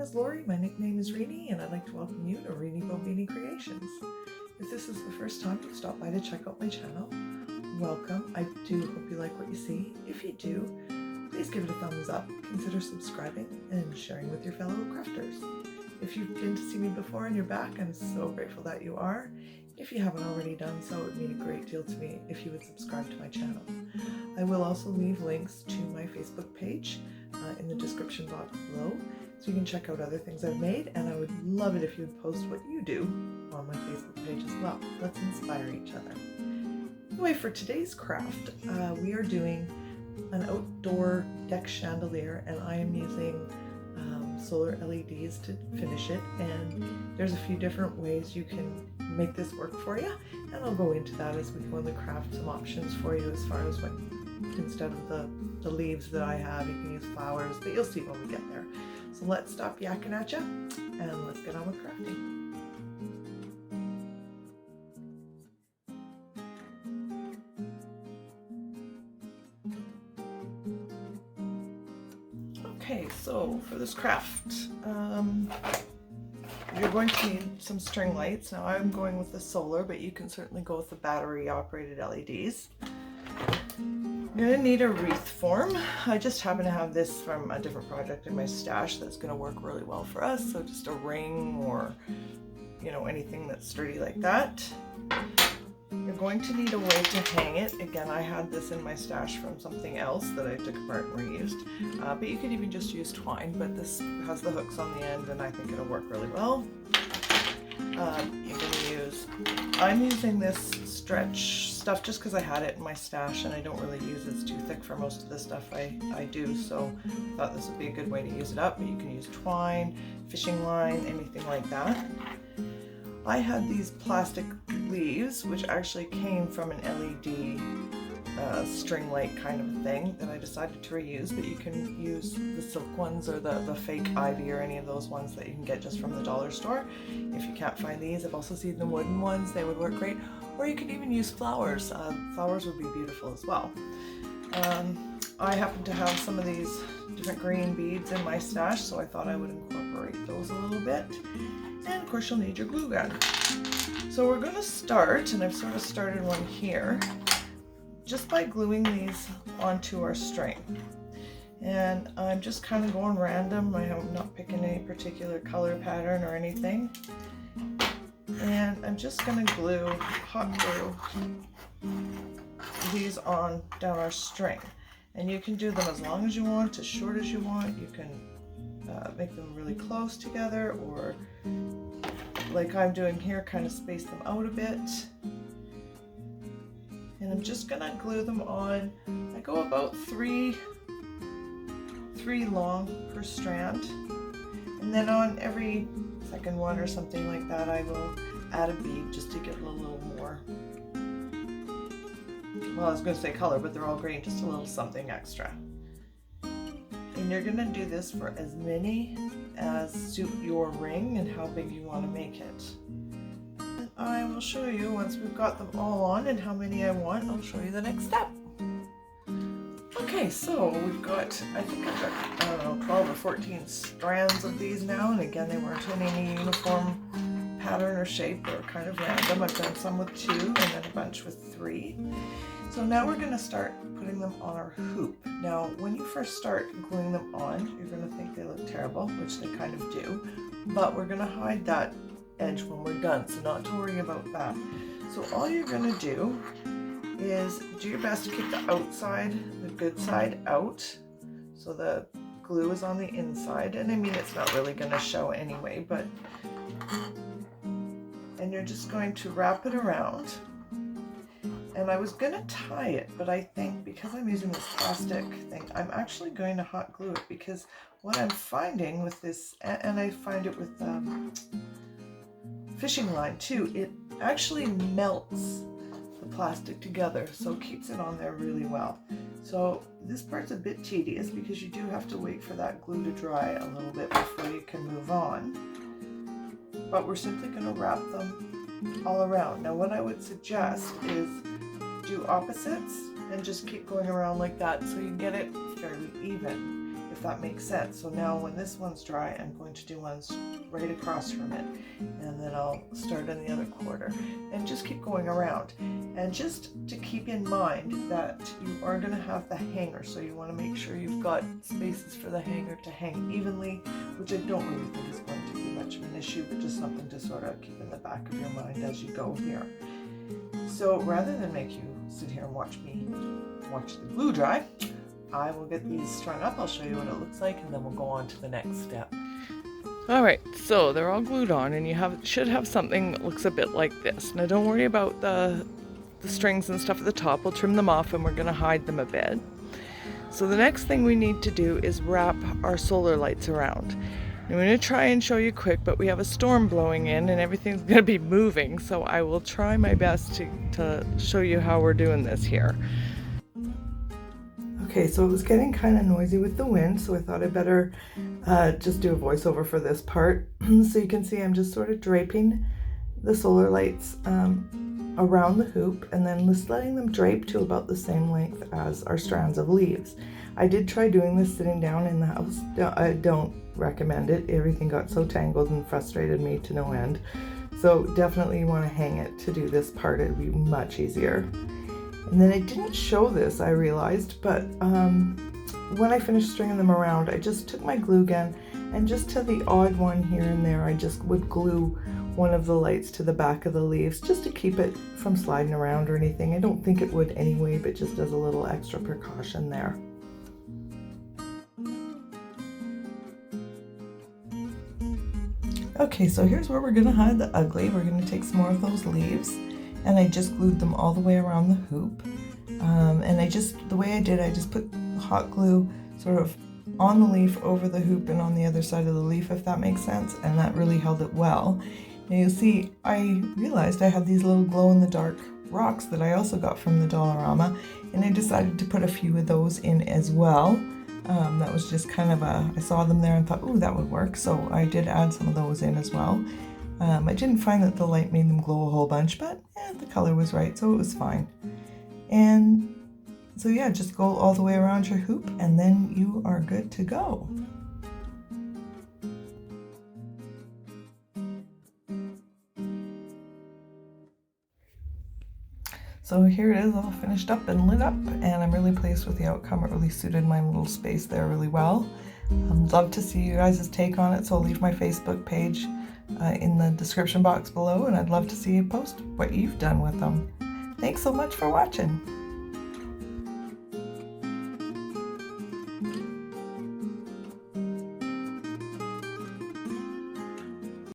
is Lori, my nickname is Reenie, and I'd like to welcome you to Reenie Bobini Creations. If this is the first time you've stopped by to check out my channel, welcome. I do hope you like what you see. If you do, please give it a thumbs up, consider subscribing, and sharing with your fellow crafters. If you've been to see me before and you're back, I'm so grateful that you are. If you haven't already done so, it would mean a great deal to me if you would subscribe to my channel. I will also leave links to my Facebook page in the description box below, so you can check out other things I've made, and I would love it if you would post what you do on my Facebook page as well. Let's inspire each other. Anyway, for today's craft, we are doing an outdoor deck chandelier, and I am using solar LEDs to finish it, and there's a few different ways you can make this work for you, and I'll go into that as we go in the craft, some options for you as far as when instead of the leaves that I have, you can use flowers, but you'll see when we get there. So let's stop yakking at you and let's get on with crafting. Okay, so for this craft, you're going to need some string lights. Now I'm going with the solar, but you can certainly go with the battery operated LEDs. You're going to need a wreath form. I just happen to have this from a different project in my stash that's going to work really well for us. So just a ring or, you know, anything that's sturdy like that. You're going to need a way to hang it. Again, I had this in my stash from something else that I took apart and reused. But you could even just use twine, but this has the hooks on the end and I think it'll work really well. You're going to use, I'm using this stretch stuff just because I had it in my stash and I don't really use it. It's too thick for most of the stuff I do, so I thought this would be a good way to use it up. But you can use twine, fishing line, anything like that. I had these plastic leaves, which actually came from an LED string light kind of a thing that I decided to reuse, but you can use the silk ones or the fake ivy or any of those ones that you can get just from the dollar store. If you can't find these, I've also seen the wooden ones, they would work great. Or you could even use flowers. Flowers would be beautiful as well. I happen to have some of these different green beads in my stash, so I thought I would incorporate those a little bit. And of course you'll need your glue gun. So we're going to start, and I've sort of started one here, just by gluing these onto our string. And I'm just kind of going random. I'm not picking any particular color pattern or anything. And I'm just going to glue, hot glue, these on down our string. And you can do them as long as you want, as short as you want. You can make them really close together, or like I'm doing here, kind of space them out a bit. And I'm just going to glue them on. I go about three long per strand. And then on every second one or something like that, I will add a bead just to get a little more, well, I was going to say color, but they're all green, just a little something extra. And you're going to do this for as many as suit your ring and how big you want to make it. And I will show you once we've got them all on and how many I want. I'll show you the next step. Okay, so we've got, I think I've got, I don't know, 12 or 14 strands of these now, and again, they weren't in any uniform pattern or shape. They were kind of random. I've done some with 2 and then a bunch with 3. So now we're going to start putting them on our hoop. Now, when you first start gluing them on, you're going to think they look terrible, which they kind of do, but we're going to hide that edge when we're done, so not to worry about that. So all you're going to do is do your best to keep the outside, the good side out, so the glue is on the inside. And I mean, it's not really going to show anyway, but, and you're just going to wrap it around. And I was going to tie it, but I think because I'm using this plastic thing, I'm actually going to hot glue it, because what I'm finding with this, and I find it with fishing line too, it actually melts the plastic together, so it keeps it on there really well. So this part's a bit tedious because you do have to wait for that glue to dry a little bit before you can move on. But we're simply going to wrap them all around. Now what I would suggest is do opposites and just keep going around like that so you get it fairly even. if that makes sense. So now when this one's dry, I'm going to do ones right across from it, and then I'll start in the other quarter and just keep going around. And just to keep in mind that you are going to have the hanger, so you want to make sure you've got spaces for the hanger to hang evenly, which I don't really think is going to be much of an issue, but just something to sort of keep in the back of your mind as you go here. So rather than make you sit here and watch me watch the glue dry, I will get these strung up. I'll show you what it looks like, and then we'll go on to the next step. Alright, so they're all glued on, and you should have something that looks a bit like this. Now don't worry about the strings and stuff at the top. We'll trim them off and we're going to hide them a bit. So the next thing we need to do is wrap our solar lights around. I'm going to try and show you quick, but we have a storm blowing in and everything's going to be moving, so I will try my best to show you how we're doing this here. Okay, so it was getting kind of noisy with the wind, so I thought I'd better just do a voiceover for this part. So you can see I'm just sort of draping the solar lights around the hoop, and then just letting them drape to about the same length as our strands of leaves. I did try doing this sitting down in the house. I don't recommend it. Everything got so tangled and frustrated me to no end. So definitely you want to hang it to do this part. It'd be much easier. And then I didn't show this, I realized, but when I finished stringing them around, I just took my glue gun and just to the odd one here and there, I just would glue one of the lights to the back of the leaves just to keep it from sliding around or anything. I don't think it would anyway, but just as a little extra precaution there. Okay, so here's where we're going to hide the ugly. We're going to take some more of those leaves, and I just glued them all the way around the hoop. And the way I did, I just put hot glue sort of on the leaf, over the hoop, and on the other side of the leaf, if that makes sense, and that really held it well. And you'll see, I realized I had these little glow-in-the-dark rocks that I also got from the Dollarama, and I decided to put a few of those in as well. That was just kind of I saw them there and thought, ooh, that would work, so I did add some of those in as well. I didn't find that the light made them glow a whole bunch, but the color was right, so it was fine. And so yeah, just go all the way around your hoop, and then you are good to go. So here it is, all finished up and lit up, and I'm really pleased with the outcome. It really suited my little space there really well. I'd love to see you guys' take on it, so I'll leave my Facebook page in the description box below, and I'd love to see you post what you've done with them. Thanks so much for watching.